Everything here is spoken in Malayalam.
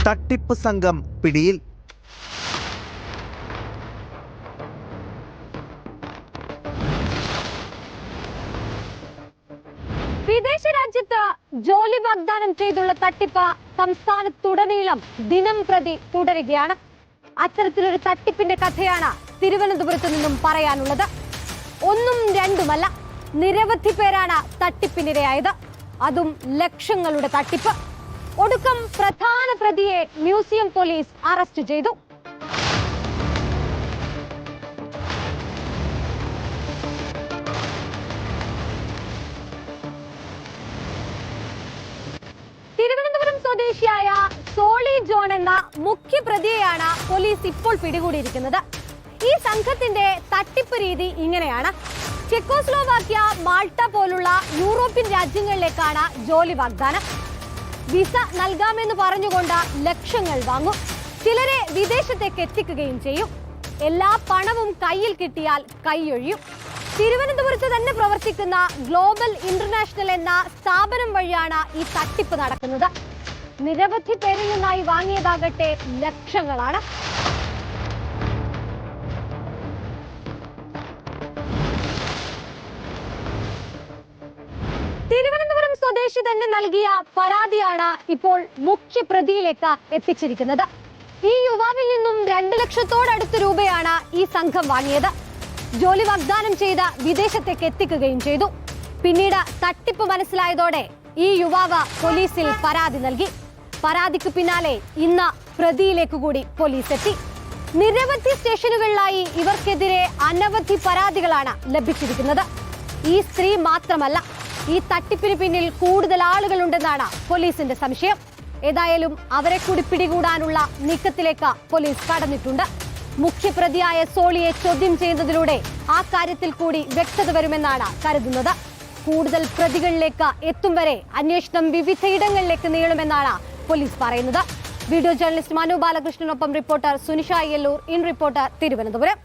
തട്ടിപ്പ് സംഘം പിടിയിൽ. വിദേശ രാജ്യത്ത് ജോലി വാഗ്ദാനം ചെയ്തുള്ള തട്ടിപ്പ് സംസ്ഥാനത്തുടനീളം ദിനം പ്രതി തുടരുകയാണ്. അത്തരത്തിലൊരു തട്ടിപ്പിന്റെ കഥയാണ് തിരുവനന്തപുരത്ത് നിന്നും പറയാനുള്ളത്. ഒന്നും രണ്ടുമല്ല, നിരവധി പേരാണ് തട്ടിപ്പിനിരയായത്. അതും ലക്ഷങ്ങളുടെ തട്ടിപ്പ്. ഒടുക്കം പ്രധാന പ്രതിയെ മ്യൂസിയം പോലീസ് അറസ്റ്റ് ചെയ്തു. തിരുവനന്തപുരം സ്വദേശിയായ സോളി ജോൺ എന്ന മുഖ്യ പ്രതിയെയാണ് പോലീസ് ഇപ്പോൾ പിടികൂടിയിരിക്കുന്നത്. ഈ സംഘത്തിന്റെ തട്ടിപ്പ് രീതി ഇങ്ങനെയാണ്. ചെക്കോസ്ലോവാക്യ, മാൾട്ട പോലുള്ള യൂറോപ്യൻ രാജ്യങ്ങളിലേക്കാണ് ജോലി വാഗ്ദാനം. വിസ നൽകാമെന്ന് പറഞ്ഞുകൊണ്ട് ലക്ഷങ്ങൾ വാങ്ങും. ചിലരെ വിദേശത്തേക്ക് എത്തിക്കുകയും ചെയ്യും. എല്ലാ പണവും കയ്യിൽ കിട്ടിയാൽ കൈയൊഴിയും. തിരുവനന്തപുരത്ത് തന്നെ പ്രവർത്തിക്കുന്ന ഗ്ലോബൽ ഇന്റർനാഷണൽ എന്ന സ്ഥാപനം വഴിയാണ് ഈ തട്ടിപ്പ് നടക്കുന്നത്. നിരവധി പേരിൽ നിന്നായി വാങ്ങിയതാകട്ടെ ലക്ഷങ്ങളാണ്. തിരുവനന്തപുരം സ്വദേശി തന്നെ നൽകിയ പരാതിയാണ് ഇപ്പോൾ മുഖ്യ പ്രതിയിലേക്ക് എത്തിച്ചിരിക്കുന്നത്. ഈ യുവാവിൽ നിന്നും 2 ലക്ഷത്തോടടുത്ത് രൂപയാണ് ഈ സംഘം വാങ്ങിയത്. ജോലി വാഗ്ദാനം ചെയ്ത് വിദേശത്തേക്ക് എത്തിക്കുകയും ചെയ്തു. പിന്നീട് തട്ടിപ്പ് മനസ്സിലായതോടെ ഈ യുവാവ് പോലീസിൽ പരാതി നൽകി. പരാതിക്ക് പിന്നാലെ ഇന്ന് പ്രതിയിലേക്ക് കൂടി പോലീസ് എത്തി. നിരവധി സ്റ്റേഷനുകളിലായി ഇവർക്കെതിരെ അനവധി പരാതികളാണ് ലഭിച്ചിരിക്കുന്നത്. ഈ സ്ത്രീ മാത്രമല്ല, ഈ തട്ടിപ്പിന് പിന്നിൽ കൂടുതൽ ആളുകളുണ്ടെന്നാണ് പോലീസിന്റെ സംശയം. ഏതായാലും അവരെ കൂടി പിടികൂടാനുള്ള നീക്കത്തിലേക്ക് പോലീസ് കടന്നിട്ടുണ്ട്. മുഖ്യപ്രതിയായ സോളിയെ ചോദ്യം ചെയ്യുന്നതിലൂടെ ആ കാര്യത്തിൽ കൂടി വ്യക്തത വരുമെന്നാണ് കരുതുന്നത്. കൂടുതൽ പ്രതികളിലേക്ക് എത്തും വരെ അന്വേഷണം വിവിധയിടങ്ങളിലേക്ക് നീളുമെന്നാണ് പോലീസ് പറയുന്നത്. വീഡിയോ ജേർണലിസ്റ്റ് മനു ബാലകൃഷ്ണനൊപ്പം reporter Sunisha Yellur, in reporter, Thiruvananthapuram.